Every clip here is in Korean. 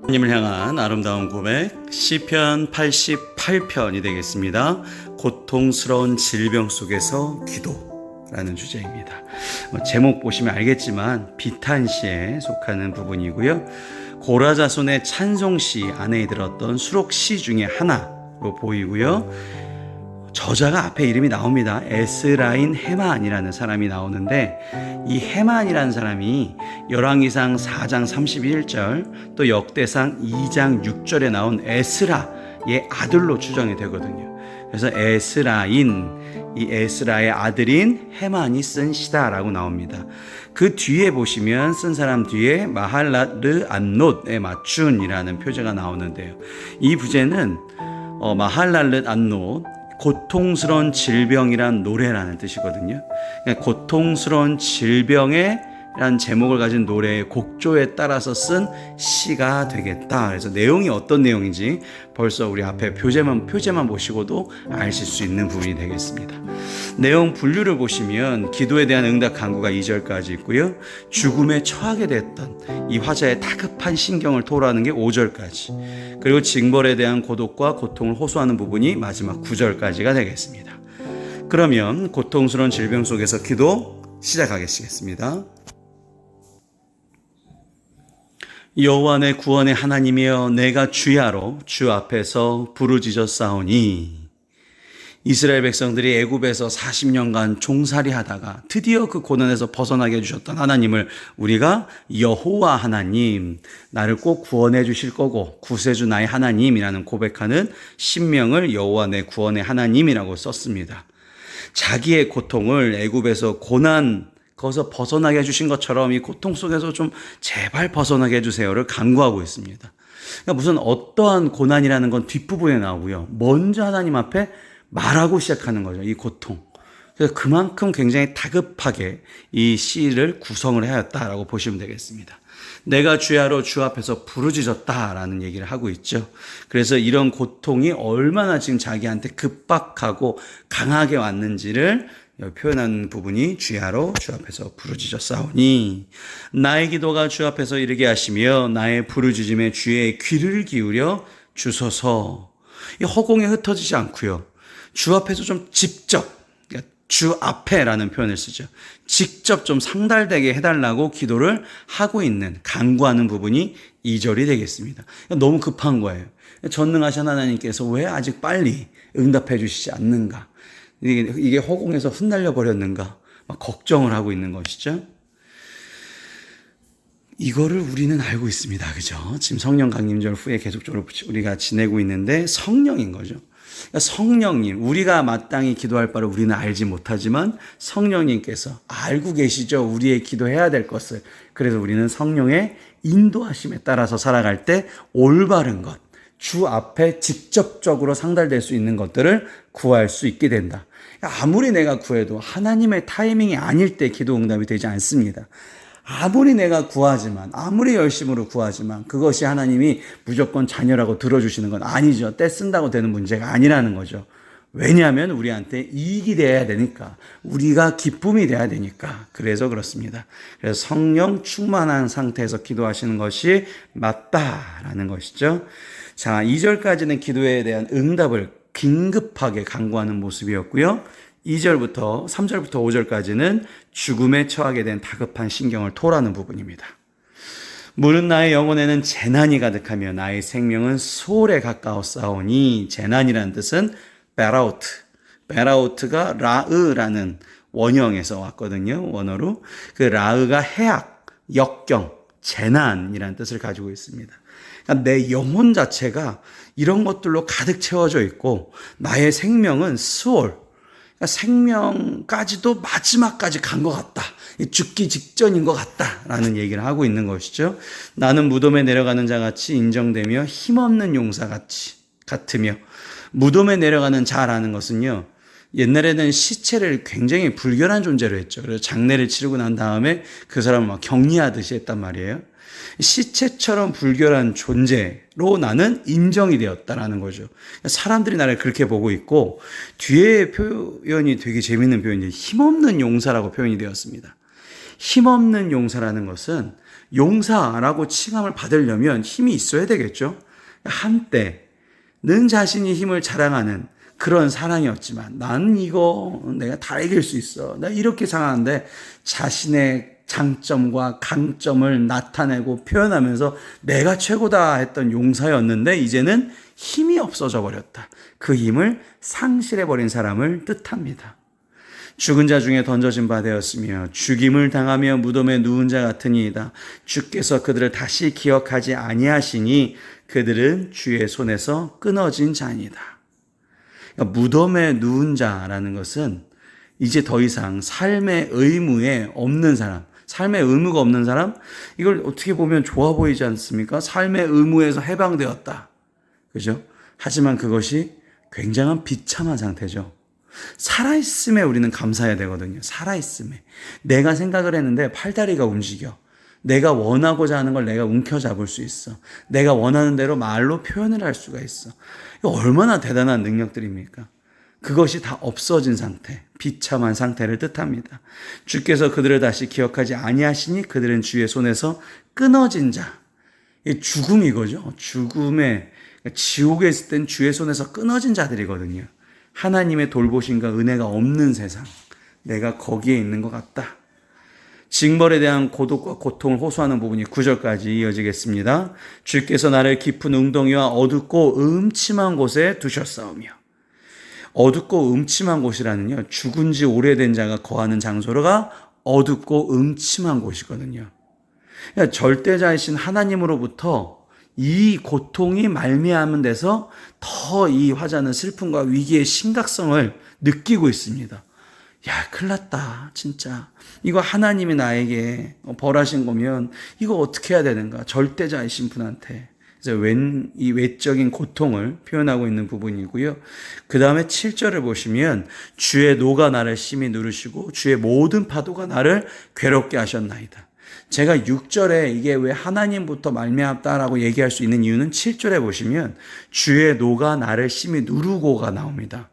하나님을 향한 아름다운 고백 시편 88편이 되겠습니다. 고통스러운 질병 속에서 기도라는 주제입니다. 제목 보시면 알겠지만 비탄시에 속하는 부분이고요. 고라 자손의 찬송시 안에 들었던 수록시 중에 하나로 보이고요. 저자가 앞에 이름이 나옵니다. 에스라인 헤만이라는 사람이 나오는데, 이 헤만이라는 사람이 열왕기상 4장 31절 또 역대상 2장 6절에 나온 에스라의 아들로 추정이 되거든요. 그래서 이 에스라의 아들인 헤만이 쓴 시다라고 나옵니다. 그 뒤에 보시면 쓴 사람 뒤에 마할라르 안롯의 맞춘이라는 표제가 나오는데요. 이 부제는 마할랄르 안롯, 고통스러운 질병이란 노래라는 뜻이거든요. 고통스러운 질병에 라는 제목을 가진 노래의 곡조에 따라서 쓴 시가 되겠다. 그래서 내용이 어떤 내용인지 벌써 우리 앞에 표제만 보시고도 아실 수 있는 부분이 되겠습니다. 내용 분류를 보시면 기도에 대한 응답 간구가 2절까지 있고요. 죽음에 처하게 됐던 이 화자의 다급한 신경을 토로하는 게 5절까지, 그리고 징벌에 대한 고독과 고통을 호소하는 부분이 마지막 9절까지가 되겠습니다. 그러면 고통스러운 질병 속에서 기도 시작하겠습니다. 여호와 내 구원의 하나님이여, 내가 주야로 주 앞에서 부르짖었사오니. 이스라엘 백성들이 애굽에서 40년간 종살이 하다가 드디어 그 고난에서 벗어나게 해주셨던 하나님을 우리가 여호와 하나님, 나를 꼭 구원해 주실 거고 구세주 나의 하나님이라는 고백하는 신명을 여호와 내 구원의 하나님이라고 썼습니다. 자기의 고통을 애굽에서 거기서 벗어나게 해주신 것처럼 이 고통 속에서 좀 제발 벗어나게 해주세요를 간구하고 있습니다. 그러니까 무슨 어떠한 고난이라는 건 뒷부분에 나오고요. 먼저 하나님 앞에 말하고 시작하는 거죠. 이 고통. 그래서 그만큼 굉장히 다급하게 이 시를 구성을 하였다라고 보시면 되겠습니다. 내가 주야로 주 앞에서 부르짖었다라는 얘기를 하고 있죠. 그래서 이런 고통이 얼마나 지금 자기한테 급박하고 강하게 왔는지를 표현한 부분이 주야로 주 앞에서 부르짖었사오니, 나의 기도가 주 앞에서 이르게 하시며 나의 부르짖음에 주의 귀를 기울여 주소서. 이 허공에 흩어지지 않고요. 주 앞에서 좀 직접, 그러니까 주 앞에라는 표현을 쓰죠. 직접 좀 상달되게 해달라고 기도를 하고 있는, 간구하는 부분이 2절이 되겠습니다. 너무 급한 거예요. 전능하신 하나님께서 왜 아직 빨리 응답해 주시지 않는가? 이게 허공에서 흩날려 버렸는가? 막 걱정을 하고 있는 것이죠. 이거를 우리는 알고 있습니다. 그죠? 지금 성령 강림절 후에 계속적으로 우리가 지내고 있는데 성령인 거죠. 그러니까 성령님, 우리가 마땅히 기도할 바를 우리는 알지 못하지만 성령님께서 알고 계시죠. 우리의 기도해야 될 것을. 그래서 우리는 성령의 인도하심에 따라서 살아갈 때 올바른 것, 주 앞에 직접적으로 상달될 수 있는 것들을 구할 수 있게 된다. 아무리 내가 구해도 하나님의 타이밍이 아닐 때 기도 응답이 되지 않습니다. 아무리 내가 구하지만, 아무리 열심으로 구하지만 그것이 하나님이 무조건 자녀라고 들어주시는 건 아니죠. 때 쓴다고 되는 문제가 아니라는 거죠. 왜냐하면 우리한테 이익이 돼야 되니까, 우리가 기쁨이 돼야 되니까. 그래서 그렇습니다. 그래서 성령 충만한 상태에서 기도하시는 것이 맞다라는 것이죠. 자, 2절까지는 기도에 대한 응답을 긴급하게 간구하는 모습이었고요. 3절부터 5절까지는 죽음에 처하게 된 다급한 신경을 토라는 부분입니다. 물은 나의 영혼에는 재난이 가득하며 나의 생명은 소홀에 가까웠사오니. 재난이라는 뜻은 베라우트가 라으라는 원형에서 왔거든요. 원어로. 그 라으가 해악, 역경, 재난이라는 뜻을 가지고 있습니다. 그러니까 내 영혼 자체가 이런 것들로 가득 채워져 있고 나의 생명은 수월, 그러니까 생명까지도 마지막까지 간 것 같다. 죽기 직전인 것 같다라는 얘기를 하고 있는 것이죠. 나는 무덤에 내려가는 자같이 인정되며 힘없는 용사 같으며. 무덤에 내려가는 자라는 것은요, 옛날에는 시체를 굉장히 불결한 존재로 했죠. 그래서 장례를 치르고 난 다음에 그 사람을 막 격리하듯이 했단 말이에요. 시체처럼 불결한 존재로 나는 인정이 되었다라는 거죠. 사람들이 나를 그렇게 보고 있고, 뒤에 표현이 되게 재밌는 표현이 힘없는 용사라고 표현이 되었습니다. 힘없는 용사라는 것은 용사라고 칭함을 받으려면 힘이 있어야 되겠죠. 한때는 자신이 힘을 자랑하는 그런 사랑이었지만 나는 이거 내가 다 이길 수 있어. 나 이렇게 생각하는데 자신의 장점과 강점을 나타내고 표현하면서 내가 최고다 했던 용사였는데 이제는 힘이 없어져 버렸다. 그 힘을 상실해버린 사람을 뜻합니다. 죽은 자 중에 던져진 바 되었으며 죽임을 당하며 무덤에 누운 자 같으니이다. 주께서 그들을 다시 기억하지 아니하시니 그들은 주의 손에서 끊어진 자니이다. 그러니까 무덤에 누운 자라는 것은 이제 더 이상 삶의 의무에 없는 사람, 삶의 의무가 없는 사람, 이걸 어떻게 보면 좋아 보이지 않습니까? 삶의 의무에서 해방되었다. 그죠? 하지만 그것이 굉장한 비참한 상태죠. 살아있음에 우리는 감사해야 되거든요. 살아있음에. 내가 생각을 했는데 팔다리가 움직여. 내가 원하고자 하는 걸 내가 움켜잡을 수 있어. 내가 원하는 대로 말로 표현을 할 수가 있어. 이거 얼마나 대단한 능력들입니까? 그것이 다 없어진 상태, 비참한 상태를 뜻합니다. 주께서 그들을 다시 기억하지 아니하시니 그들은 주의 손에서 끊어진 자. 이 죽음이거죠. 죽음에, 지옥에 있을 땐 주의 손에서 끊어진 자들이거든요. 하나님의 돌보심과 은혜가 없는 세상, 내가 거기에 있는 것 같다. 징벌에 대한 고독과 고통을 호소하는 부분이 9절까지 이어지겠습니다. 주께서 나를 깊은 웅덩이와 어둡고 음침한 곳에 두셨사오며. 어둡고 음침한 곳이라는요, 죽은 지 오래된 자가 거하는 장소가 어둡고 음침한 곳이거든요. 그러니까 절대자이신 하나님으로부터 이 고통이 말미암은 데서 더 이 화자는 슬픔과 위기의 심각성을 느끼고 있습니다. 야, 큰일 났다. 진짜. 이거 하나님이 나에게 벌하신 거면 이거 어떻게 해야 되는가. 절대자이신 분한테. 그래서 이 외적인 고통을 표현하고 있는 부분이고요. 그 다음에 7절을 보시면 주의 노가 나를 심히 누르시고 주의 모든 파도가 나를 괴롭게 하셨나이다. 제가 6절에 이게 왜 하나님부터 말미암다라고 얘기할 수 있는 이유는 7절에 보시면 주의 노가 나를 심히 누르고가 나옵니다.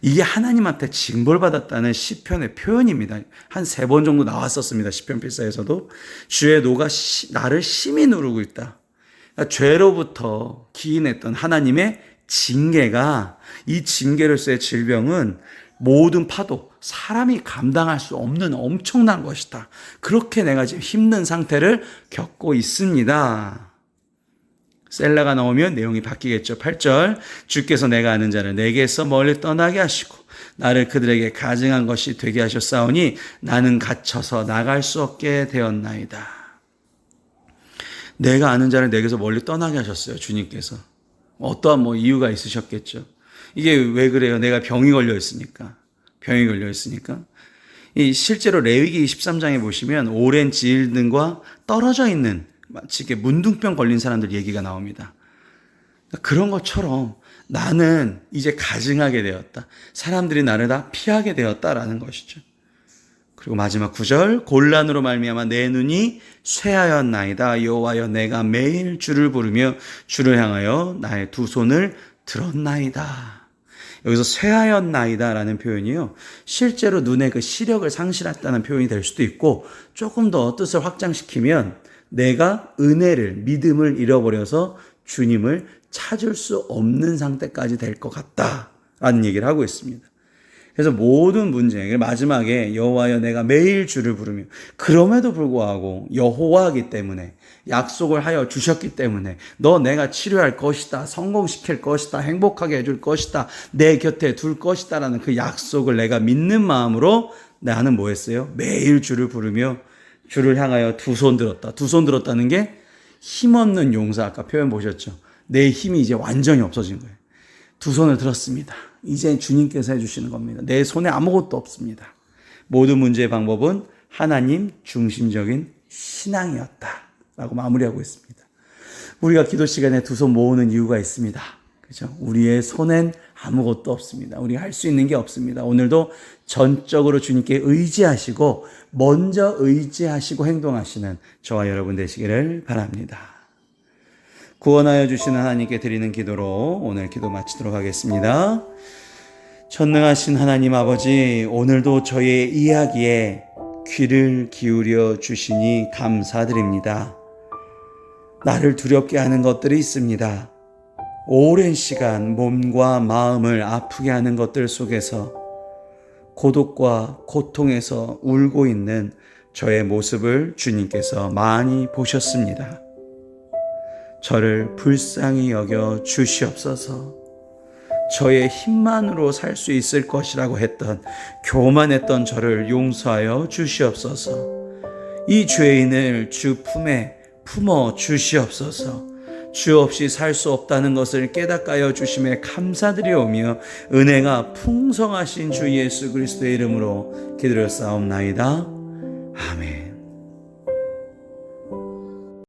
이게 하나님한테 징벌받았다는 시편의 표현입니다. 한 3번 정도 나왔었습니다. 시편 필사에서도. 주의 노가 나를 심히 누르고 있다. 그러니까 죄로부터 기인했던 하나님의 징계가, 이 징계로서의 질병은 모든 파도, 사람이 감당할 수 없는 엄청난 것이다. 그렇게 내가 지금 힘든 상태를 겪고 있습니다. 셀라가 나오면 내용이 바뀌겠죠. 8절, 주께서 내가 아는 자를 내게서 멀리 떠나게 하시고 나를 그들에게 가증한 것이 되게 하셨사오니 나는 갇혀서 나갈 수 없게 되었나이다. 내가 아는 자를 내게서 멀리 떠나게 하셨어요. 주님께서. 어떠한 이유가 있으셨겠죠. 이게 왜 그래요? 내가 병이 걸려 있으니까. 병이 걸려 있으니까. 실제로 레위기 23장에 보시면 오랜 질등과 떨어져 있는 마치 이렇게 문둥병 걸린 사람들 얘기가 나옵니다. 그런 것처럼 나는 이제 가증하게 되었다. 사람들이 나를 다 피하게 되었다라는 것이죠. 그리고 마지막 9절, 곤란으로 말미암아 내 눈이 쇠하였나이다. 여호와여 내가 매일 주를 부르며 주를 향하여 나의 두 손을 들었나이다. 여기서 쇠하였나이다라는 표현이요, 실제로 눈의 그 시력을 상실했다는 표현이 될 수도 있고, 조금 더 뜻을 확장시키면 내가 은혜를, 믿음을 잃어버려서 주님을 찾을 수 없는 상태까지 될 것 같다라는 얘기를 하고 있습니다. 그래서 모든 문제, 마지막에 여호와여 내가 매일 주를 부르며, 그럼에도 불구하고 여호와이기 때문에, 약속을 하여 주셨기 때문에 너 내가 치료할 것이다, 성공시킬 것이다, 행복하게 해줄 것이다, 내 곁에 둘 것이다 라는 그 약속을 내가 믿는 마음으로 나는 뭐 했어요? 매일 주를 부르며 주를 향하여 두 손 들었다. 두 손 들었다는 게 힘없는 용사, 아까 표현 보셨죠? 내 힘이 이제 완전히 없어진 거예요. 두 손을 들었습니다. 이제 주님께서 해주시는 겁니다. 내 손에 아무것도 없습니다. 모든 문제의 방법은 하나님 중심적인 신앙이었다 라고 마무리하고 있습니다. 우리가 기도 시간에 두 손 모으는 이유가 있습니다. 그죠? 우리의 손엔 아무것도 없습니다. 우리가 할 수 있는 게 없습니다. 오늘도 전적으로 주님께 의지하시고 먼저 의지하시고 행동하시는 저와 여러분 되시기를 바랍니다. 구원하여 주신 하나님께 드리는 기도로 오늘 기도 마치도록 하겠습니다. 전능하신 하나님 아버지, 오늘도 저의 이야기에 귀를 기울여 주시니 감사드립니다. 나를 두렵게 하는 것들이 있습니다. 오랜 시간 몸과 마음을 아프게 하는 것들 속에서 고독과 고통에서 울고 있는 저의 모습을 주님께서 많이 보셨습니다. 저를 불쌍히 여겨 주시옵소서. 저의 힘만으로 살 수 있을 것이라고 했던 교만했던 저를 용서하여 주시옵소서. 이 죄인을 주 품에 품어 주시옵소서. 주 없이 살 수 없다는 것을 깨닫게 하여 주심에 감사드리오며 은혜가 풍성하신 주 예수 그리스도의 이름으로 기도를 싸움나이다. 아멘.